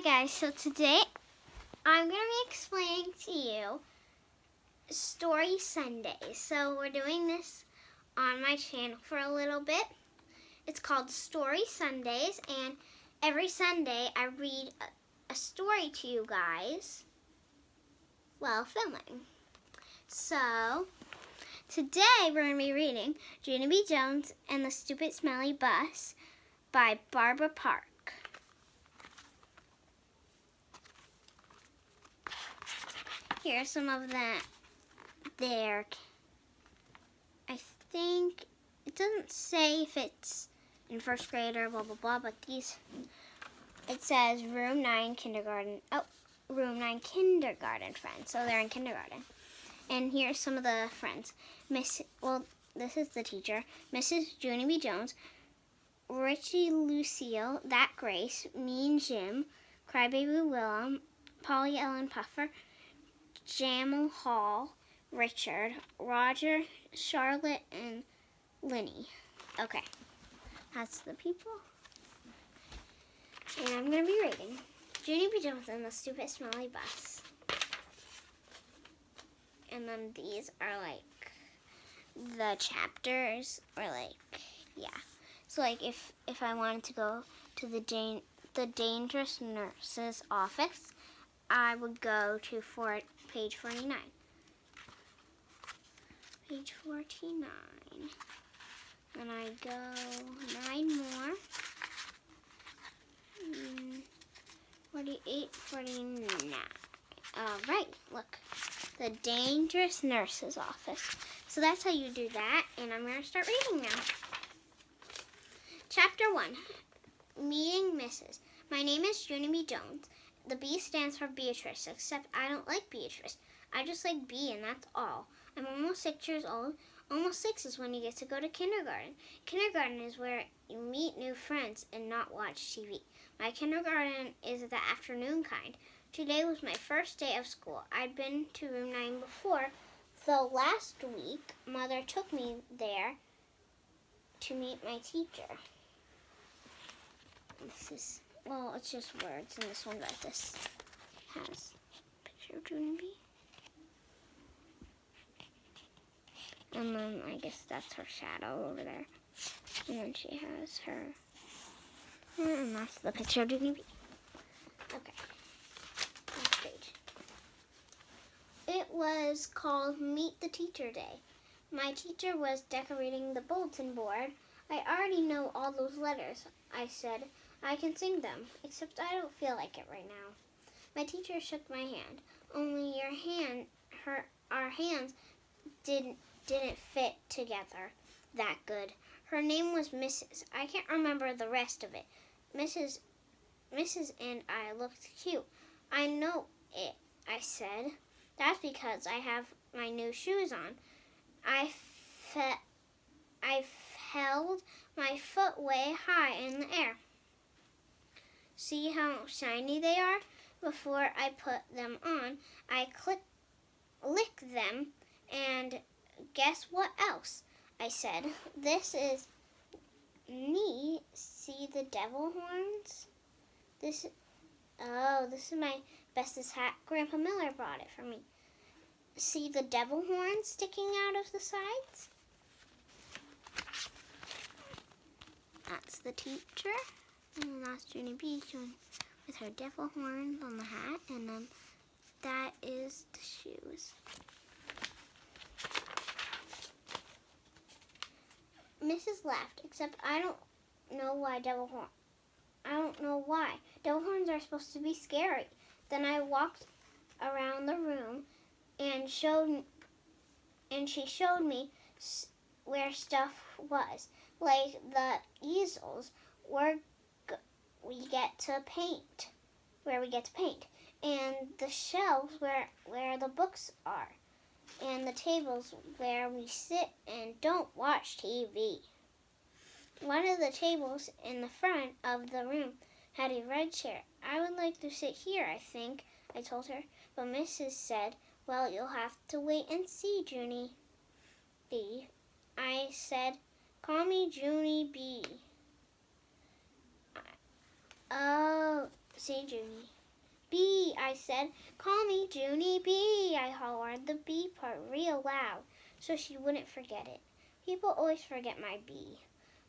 guys, so today I'm going to be explaining to you Story Sundays. So we're doing this on my channel for a little bit. It's called Story Sundays, and every Sunday I read a story to you guys while filming. So today we're going to be reading Junie B Jones and the Stupid Smelly Bus by Barbara Park. Here are some of their, I think, it doesn't say if it's in first grade or blah, blah, blah, but these, it says room 9 kindergarten, room 9 kindergarten friends, so they're in kindergarten. And here's some of the friends. This is the teacher, Mrs. Junie B Jones, Richie Lucille, That Grace, Mean Jim, Crybaby Willem, Polly Ellen Puffer, Jamal Hall, Richard, Roger, Charlotte, and Linny. Okay, that's the people. And I'm going to be reading Junie B Jones and the Stupid Smelly Bus. And then these are like the chapters, or like, yeah. So like if I wanted to go to the dangerous nurse's office, I would go to page 49. Page 49. And I go 9 more. 48, 49. All right, look. The dangerous nurse's office. So that's how you do that. And I'm going to start reading now. Chapter 1. Meeting Mrs. My name is Junie B Jones. The B stands for Beatrice, except I don't like Beatrice. I just like B, and that's all. I'm almost 6 years old. Almost 6 is when you get to go to kindergarten. Kindergarten is where you meet new friends and not watch TV. My kindergarten is the afternoon kind. Today was my first day of school. I'd been to room 9 before, though last week Mother took me there to meet my teacher. Well, it's just words, and this one like this has a picture of Junie B. And then I guess that's her shadow over there. And then she has her, and that's the picture of Junie B. Okay, next page. It was called Meet the Teacher Day. My teacher was decorating the bulletin board. I already know all those letters, I said. I can sing them, except I don't feel like it right now. My teacher shook my hand. Only our hands didn't fit together that good. Her name was Mrs. I can't remember the rest of it. Mrs. and I looked cute. I know it, I said. That's because I have my new shoes on. I held my foot way high in the air. See how shiny they are? Before I put them on, I licked them, and guess what else? I said, this is neat. See the devil horns? This is my bestest hat. Grandpa Miller brought it for me. See the devil horns sticking out of the sides? That's the teacher. And that's Junie B Jones with her devil horns on the hat, and then that is the shoes. Mrs. laughed, except I don't know why devil horns. I don't know why. Devil horns are supposed to be scary. Then I walked around the room and she showed me where stuff was, like the easels where we get to paint, and the shelves where the books are, and the tables where we sit and don't watch TV. One of the tables in the front of the room had a red chair. I would like to sit here, I think, I told her, but Mrs. said, well, you'll have to wait and see, Junie B. I said, call me Junie B. Oh, say Junie B, I said. Call me Junie B, I hollered the B part real loud so she wouldn't forget it. People always forget my B.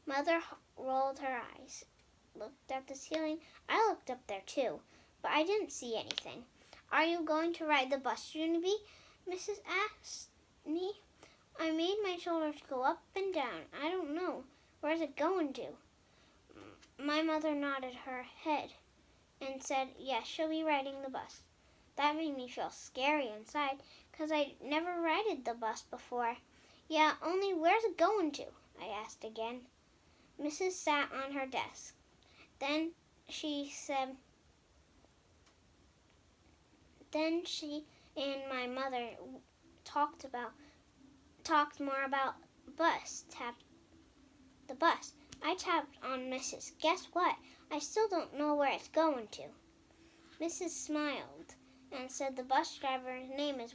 Mother rolled her eyes, looked at the ceiling. I looked up there too, but I didn't see anything. Are you going to ride the bus, Junie B? Mrs. asked me. I made my shoulders go up and down. I don't know. Where's it going to? My mother nodded her head and said, yes, she'll be riding the bus. That made me feel scary inside, 'cause I'd never ridden the bus before. Yeah, only where's it going to? I asked again. Mrs. sat on her desk. Then she and my mother talked more about the bus. I tapped on Mrs. Guess what? I still don't know where it's going to. Mrs. smiled and said the bus driver's name is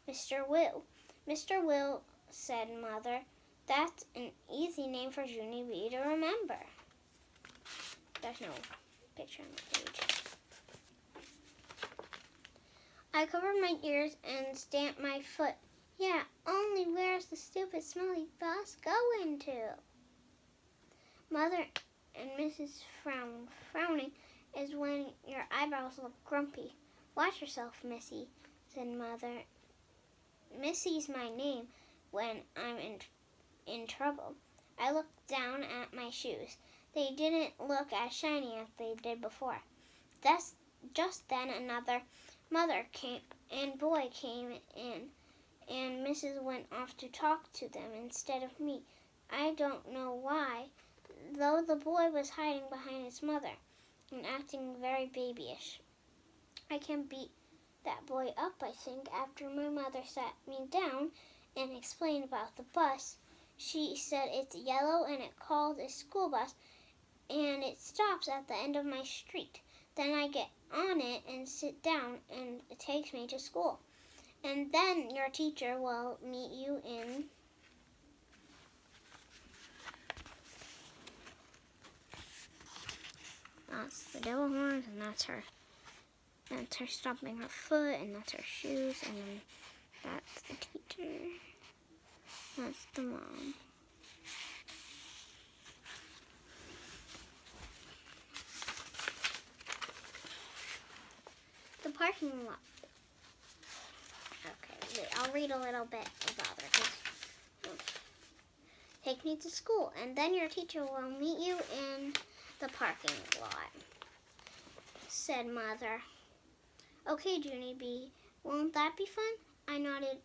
Mr. Will. Mr. Will, said Mother. That's an easy name for Junie B to remember. There's no picture on the page. I covered my ears and stamped my foot. Yeah, only where's the stupid smelly bus going to? Mother and Mrs. Frowning is when your eyebrows look grumpy. Watch yourself, Missy, said Mother. Missy's my name when I'm in trouble. I looked down at my shoes. They didn't look as shiny as they did before. Just then another mother and boy came in, and Mrs. went off to talk to them instead of me. I don't know why, though the boy was hiding behind his mother and acting very babyish. I can beat that boy up, I think, after my mother sat me down and explained about the bus. She said it's yellow and it called a school bus and it stops at the end of my street. Then I get on it and sit down and it takes me to school. And then your teacher will meet you in that's the devil horns, and that's her stomping her foot, and that's her shoes, and then that's the teacher. That's the mom. The parking lot. Okay, wait, I'll read a little bit about it. Take me to school, and then your teacher will meet you in the parking lot, said Mother. Okay, Junie B, won't that be fun? I nodded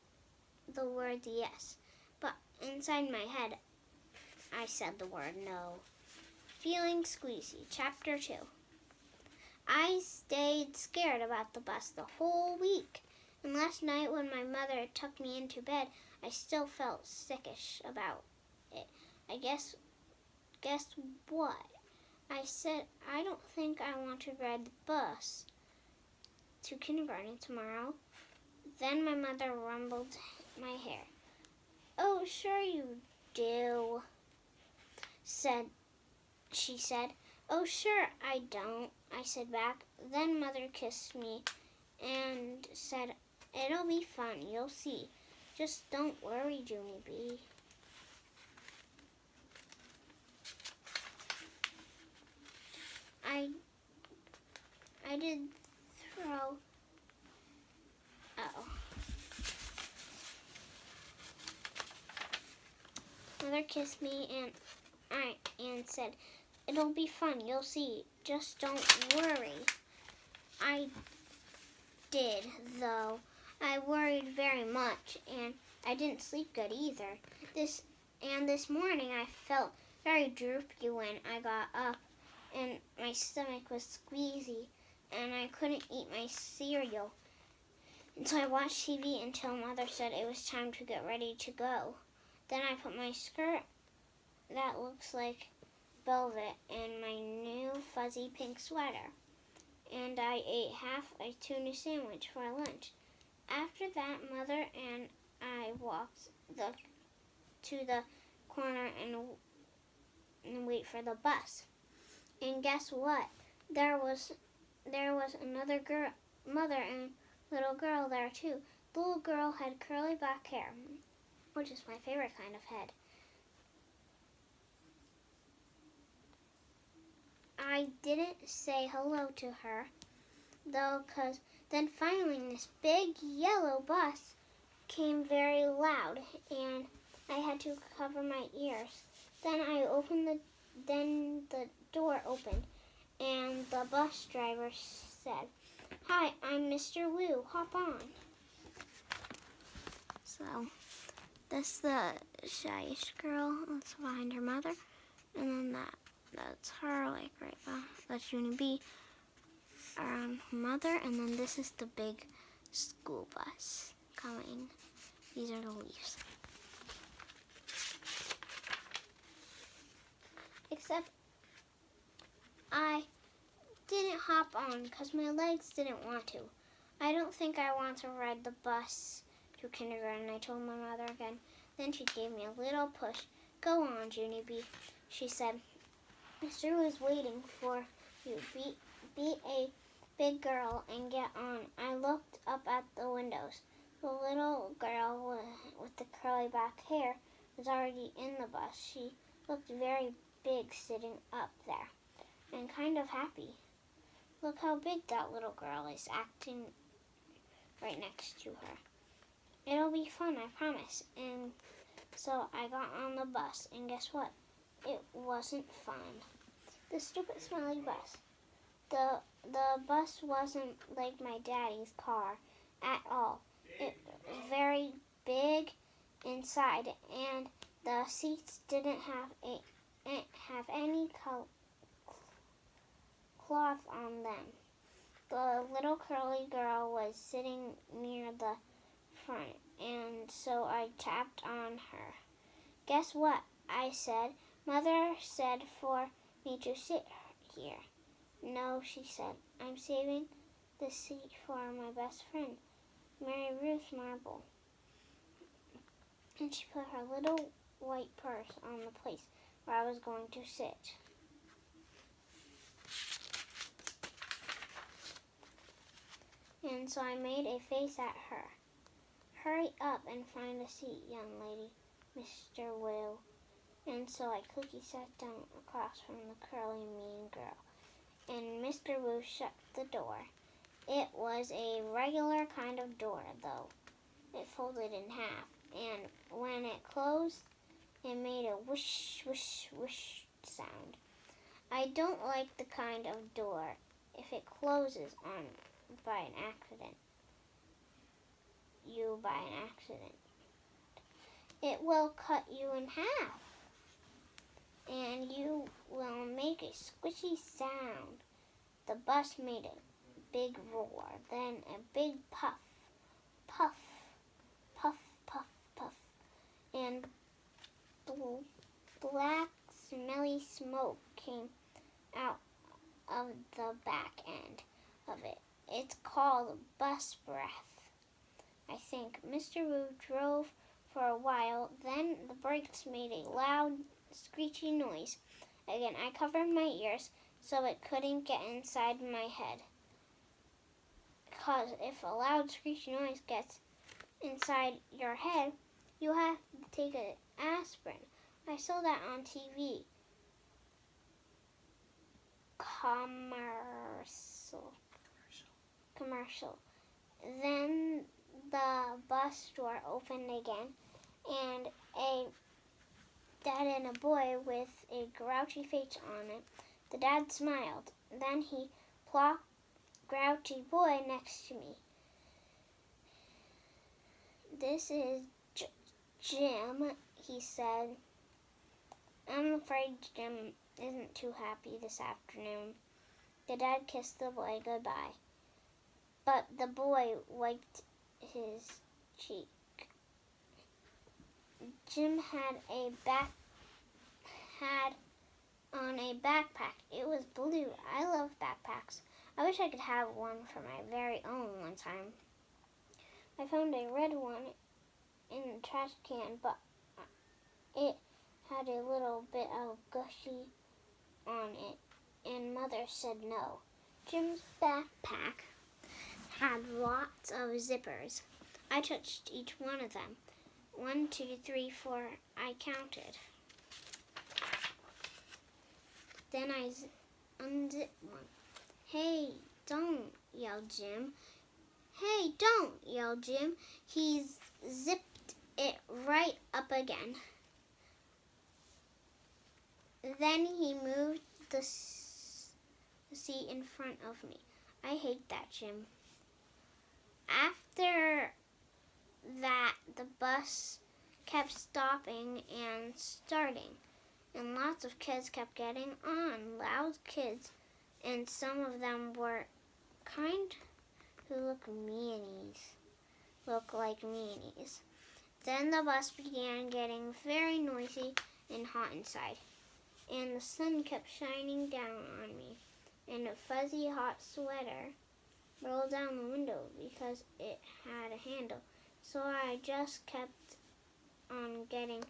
the word yes, but inside my head, I said the word no. Feeling squeezy, Chapter 2. I stayed scared about the bus the whole week, and last night when my mother tucked me into bed, I still felt sickish about it. I guess what? I said, I don't think I want to ride the bus to kindergarten tomorrow. Then my mother rumbled my hair. Oh, sure you do, she said. Oh, sure I don't, I said back. Then Mother kissed me and said, it'll be fun, you'll see. Just don't worry, Junie B. I did throw. Mother kissed me and said, it'll be fun, you'll see. Just don't worry. I did, though. I worried very much, and I didn't sleep good either. This morning I felt very droopy when I got up, and my stomach was squeezy, and I couldn't eat my cereal. And so I watched TV until Mother said it was time to get ready to go. Then I put my skirt that looks like velvet and my new fuzzy pink sweater. And I ate half a tuna sandwich for lunch. After that, Mother and I walked to the corner and wait for the bus. And guess what? There was there was another mother and little girl there too. The little girl had curly black hair, which is my favorite kind of head. I didn't say hello to her, though, 'cause then finally this big yellow bus came very loud, and I had to cover my ears. Then the door opened, and the bus driver said, "Hi, I'm Mr. Wu. Hop on." So, that's the shyish girl that's behind her mother, and then that's her, like right now. That's Junie B around her mother, and then this is the big school bus coming. These are the leaves. Except I didn't hop on because my legs didn't want to. I don't think I want to ride the bus to kindergarten, I told my mother again. Then she gave me a little push. "Go on, Junie B," she said. "Mr. Wu's waiting for you. Be a big girl and get on." I looked up at the windows. The little girl with the curly black hair was already in the bus. She looked very big sitting up there and kind of happy. Look how big that little girl is acting right next to her. It'll be fun, I promise. And so I got on the bus, and guess what? It wasn't fun. The Stupid Smelly Bus. The bus wasn't like my daddy's car at all. It was very big inside, and the seats didn't have any cloth on them. The little curly girl was sitting near the front, and so I tapped on her. "Guess what?" I said. "Mother said for me to sit here." "No," she said. "I'm saving the seat for my best friend, Mary Ruth Marble." And she put her little white purse on the place where I was going to sit. And so I made a face at her. "Hurry up and find a seat, young lady, Mr. Wu." And so I quickly sat down across from the curly mean girl, and Mr. Wu shut the door. It was a regular kind of door, though. It folded in half, and when it closed, it made a whoosh, whoosh, whoosh sound. I don't like the kind of door if it closes on by an accident. It will cut you in half, and you will make a squishy sound. The bus made a big roar, then a big puff, puff, puff, puff, puff, and black, smelly smoke came out of the back end of it. It's called bus breath, I think. Mr. Wu drove for a while, then the brakes made a loud, screechy noise. Again, I covered my ears so it couldn't get inside my head. Because if a loud, screechy noise gets inside your head, you have to take an aspirin. I saw that on TV. Commercial. Then the bus door opened again, and a dad and a boy with a grouchy face on it. The dad smiled. Then he plopped grouchy boy next to me. "This is Jim," he said. I'm afraid Jim isn't too happy this afternoon. The dad kissed the boy goodbye, but the boy wiped his cheek. Jim had on a backpack. It was blue. I love backpacks. I wish I could have one for my very own one time. I found a red one in the trash can, but it had a little bit of gushy on it, and Mother said no. Jim's backpack had lots of zippers. I touched each one of them. 1, 2, 3, 4, I counted. Then I unzipped one. Hey, don't, yelled Jim. Hey, don't, yelled Jim. He zipped it right up again. Then he moved the seat in front of me. I hate that, Jim. After that, the bus kept stopping and starting, and lots of kids kept getting on, loud kids, and some of them were kind who look like meanies. Then the bus began getting very noisy and hot inside, and the sun kept shining down on me, and a fuzzy hot sweater rolled down the window because it had a handle. So I just kept on getting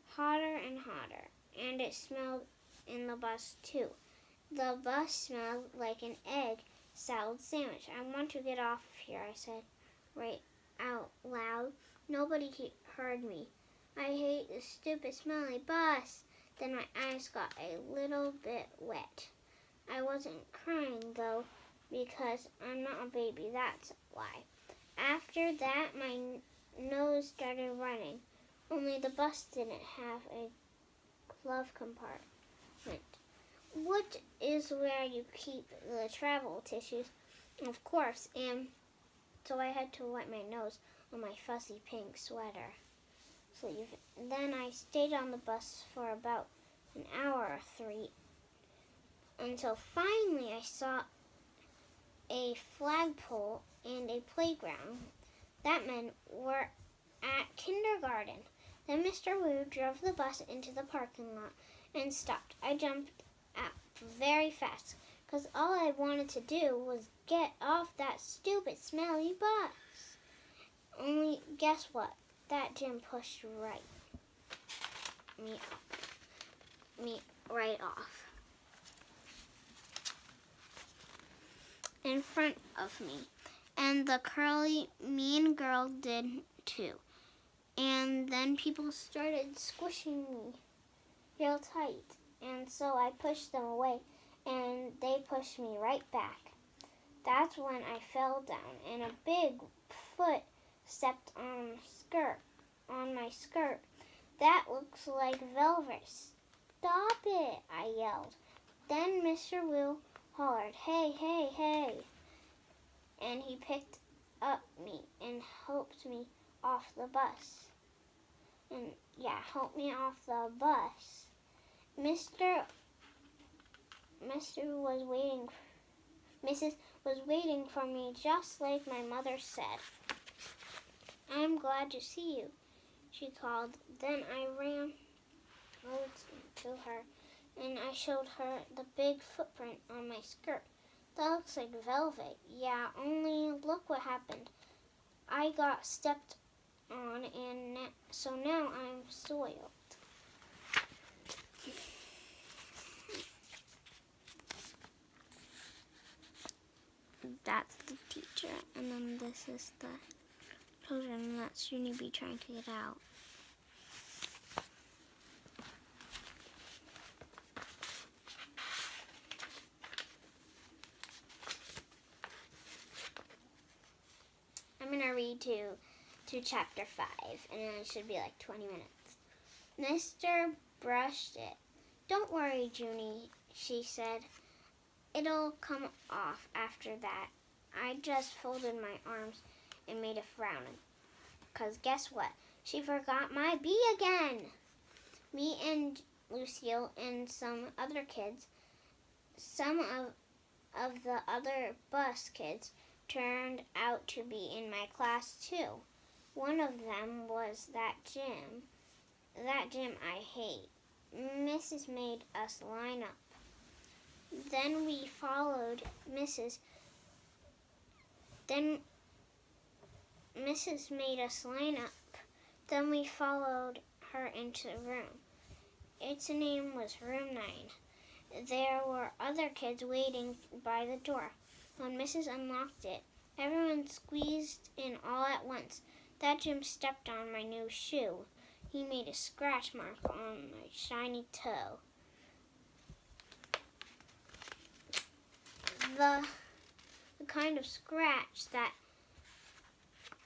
hotter and hotter, and it smelled in the bus too. The bus smelled like an egg salad sandwich. I want to get off of here, I said right out loud. Nobody heard me. I hate the stupid smelly bus. Then my eyes got a little bit wet. I wasn't crying though, because I'm not a baby, that's why. After that, my nose started running. Only the bus didn't have a glove compartment. What is where you keep the travel tissues? Of course, and so I had to wipe my nose on my fuzzy pink sweater sleeve. Then I stayed on the bus for about an hour or 3 until finally I saw a flagpole and a playground. That meant we're at kindergarten. Then Mr. Wu drove the bus into the parking lot and stopped. I jumped out very fast because all I wanted to do was get off that stupid smelly bus. Only guess what? That Jim pushed me right off in front of me. And the curly mean girl did too. And then people started squishing me real tight. And so I pushed them away, and they pushed me right back. That's when I fell down, and a big foot stepped on my skirt. That looks like velvet. Stop it, I yelled. Then Mr. Wu hollered, hey, hey, hey. And he picked up me and helped me off the bus. Helped me off the bus. Mrs. was waiting for me just like my mother said. I'm glad to see you, she called. Then I ran over to her and I showed her the big footprint on my skirt. That looks like velvet. Yeah, only look what happened. I got stepped on, and so now I'm soiled. That's the teacher, and then this is the children, and that's Junie B trying to get out. I'm going to read to chapter 5, and then it should be like 20 minutes. Mr. brushed it. Don't worry, Junie, she said. It'll come off after that. I just folded my arms and made a frown. 'Cause guess what? She forgot my bee again. Me and Lucille and some other kids, some of the other bus kids, turned out to be in my class too. One of them was that Jim. That Jim I hate. Mrs. made us line up. Then we followed Mrs. Mrs. made us line up. Then we followed her into the room. Its name was Room 9. There were other kids waiting by the door. When Mrs. unlocked it, everyone squeezed in all at once. That Jim stepped on my new shoe. He made a scratch mark on my shiny toe. The kind of scratch that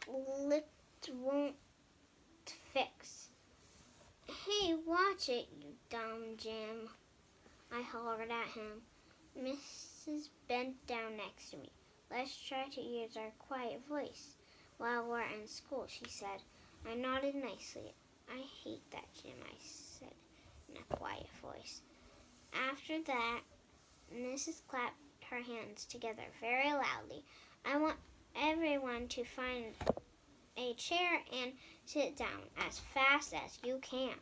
licked won't fix. Hey, watch it, you dumb Jim, I hollered at him. Mrs. bent down next to me. Let's try to use our quiet voice while we're in school, she said. I nodded nicely. I hate that, Jim, I said in a quiet voice. After that, Mrs. clapped her hands together very loudly. I want everyone to find a chair and sit down as fast as you can,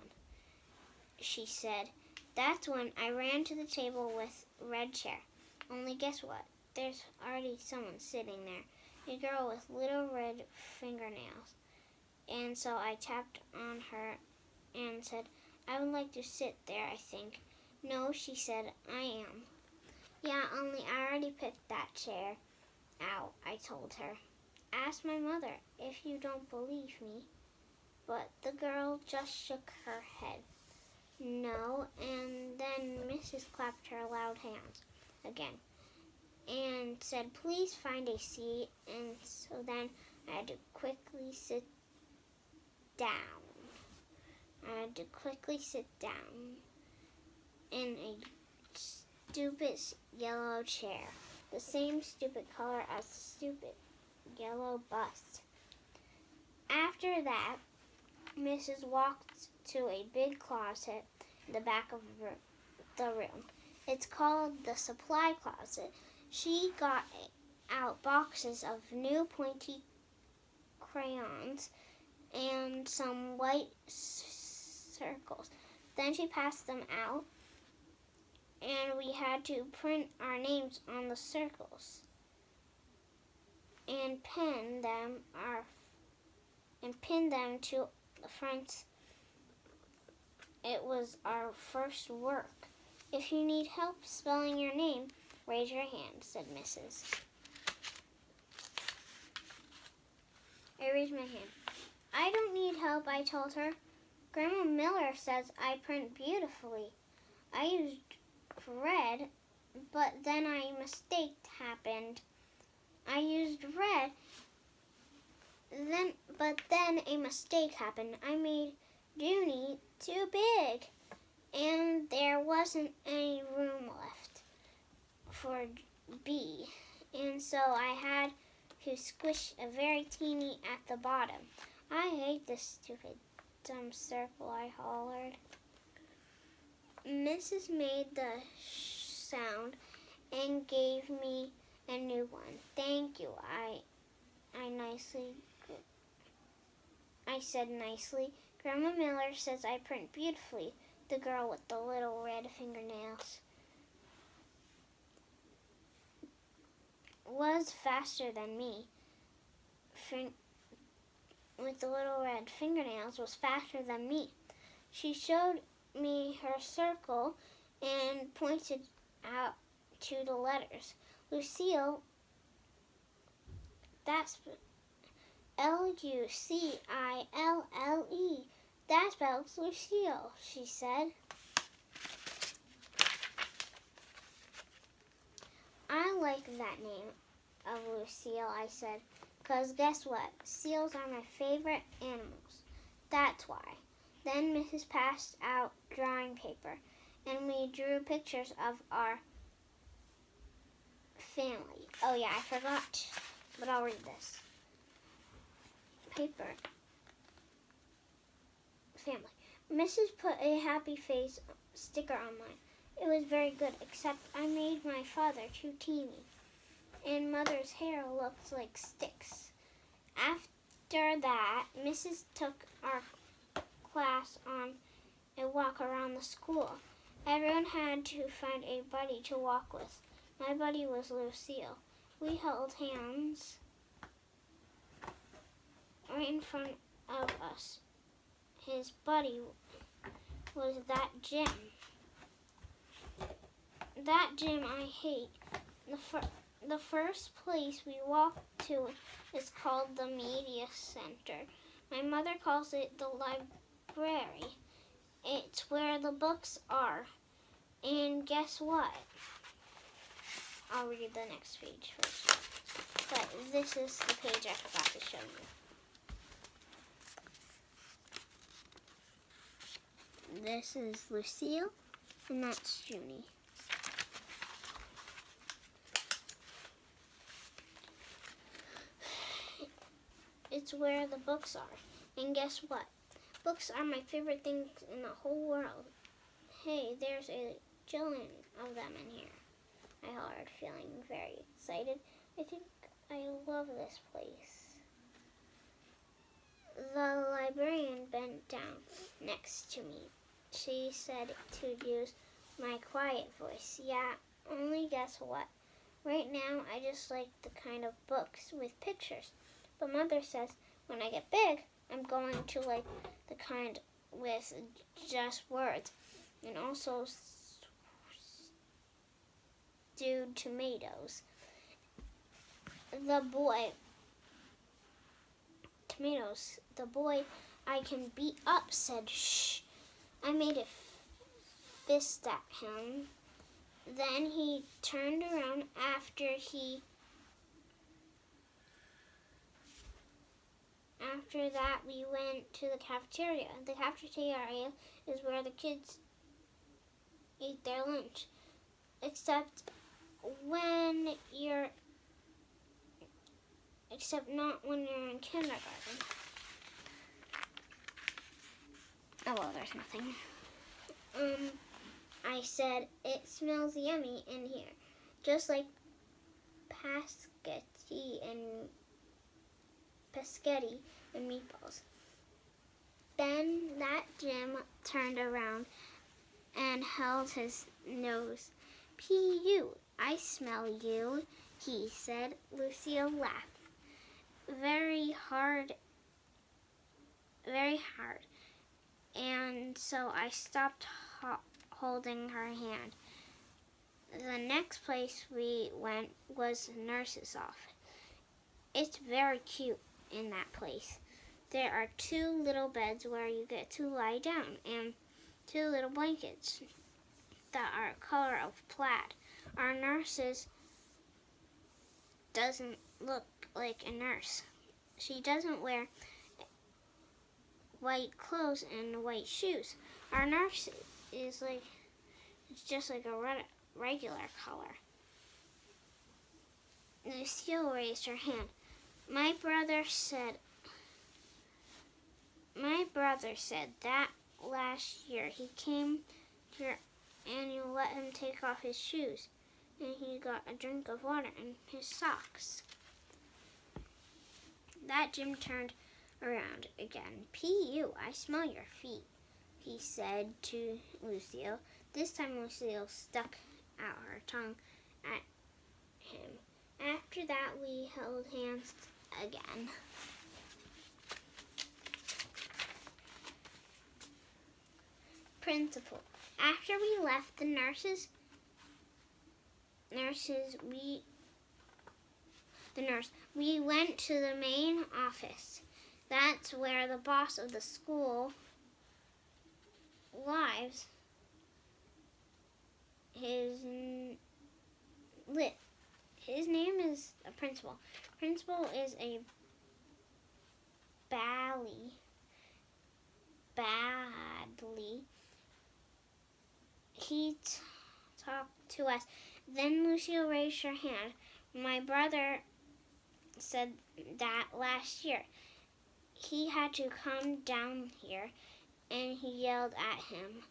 she said. That's when I ran to the table with red chair. Only guess what? There's already someone sitting there, a girl with little red fingernails. And so I tapped on her and said, I would like to sit there, I think. No, she said, I am. Yeah, only I already picked that chair out, I told her. Ask my mother if you don't believe me. But the girl just shook her head. No, and then Mrs. clapped her loud hands again and said, please find a seat. And so then I had to quickly sit down. In a stupid yellow chair, the same stupid color as the stupid yellow bus. After that, Mrs. walked to a big closet in the back of the room. It's called the supply closet. She got out boxes of new pointy crayons and some white circles. Then she passed them out, and we had to print our names on the circles and pin them to the front. It was our first work. If you need help spelling your name, raise your hand, said Mrs. I raised my hand. I don't need help, I told her. Grandma Miller says I print beautifully. I used red, but then a mistake happened. I used red, but then a mistake happened. I made Junie too big, and there wasn't any room left for B, and so I had to squish a very teeny at the bottom. I hate this stupid dumb circle, I hollered. Mrs. made the sound and gave me a new one. Thank you, I said nicely. Grandma Miller says I print beautifully, the girl with the little red fingernails was faster than me. With the little red fingernails was faster than me. She showed me her circle and pointed out to the letters. Lucille, that's Lucille. That spells Lucille, she said. I like that name of Lucille, I said, because guess what? Seals are my favorite animals. That's why. Then Mrs. passed out drawing paper, and we drew pictures of our family. Oh yeah, I forgot, but I'll read this. Paper. Family. Mrs. put a happy face sticker on mine. It was very good, except I made my father too teeny, and Mother's hair looked like sticks. After that, Mrs. took our class on a walk around the school. Everyone had to find a buddy to walk with. My buddy was Lucille. We held hands right in front of us. His buddy was that Jim. That Jim I hate. The first place we walked to is called the Media Center. My mother calls it the library. It's where the books are. And guess what? I'll read the next page first. But this is the page I forgot to show you. This is Lucille, and that's Junie. It's where the books are. And guess what? Books are my favorite things in the whole world. Hey, there's a jillion of them in here. I hollered, feeling very excited. I think I love this place. The librarian bent down next to me. She said to use my quiet voice. Yeah, only guess what? Right now, I just like the kind of books with pictures. But Mother says when I get big, I'm going to like the kind with just words and also stewed tomatoes. The boy I can beat up said, shh. I made a fist at him. Then he turned around after that, we went to the cafeteria. The cafeteria is where the kids eat their lunch. Except not when you're in kindergarten. Oh, well, there's nothing. I said, it smells yummy in here. Just like pescetti and meatballs. Then that Jim turned around and held his nose. P.U., I smell you, he said. Lucille laughed. Very hard. And so I stopped holding her hand. The next place we went was the nurse's office. It's very cute in that place. There are 2 little beds where you get to lie down and 2 little blankets that are color of plaid. Our nurses doesn't look like a nurse. She doesn't wear white clothes and white shoes. Our nurse is it's just like a regular color. Lucille raised her hand. My brother said that last year he came here and you let him take off his shoes and he got a drink of water in his socks. That Jim turned around again. P.U., I smell your feet, he said to Lucille. This time Lucille stuck out her tongue at him. After that, we held hands again. Principal. After we left the nurse, we went to the main office. That's where the boss of the school lives. His name is a principal. Principal is a badly. He talked to us. Then Lucille raised her hand. My brother said that last year he had to come down here and he yelled at him.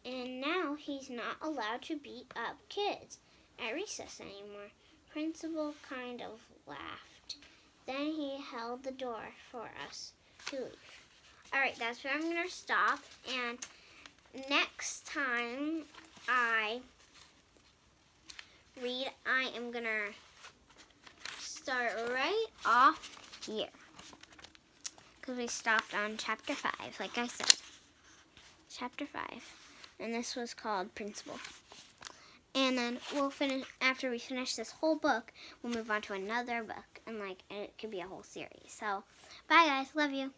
And now he's not allowed to beat up kids at recess anymore. Principal kind of laughed. Then he held the door for us to leave. Alright, that's where I'm going to stop. And next time I read, I am going to start right off here. Because we stopped on chapter 5, like I said. Chapter 5. And this was called Principal. And then we'll finish, after we finish this whole book, we'll move on to another book. And, like, it could be a whole series. So, bye, guys. Love you.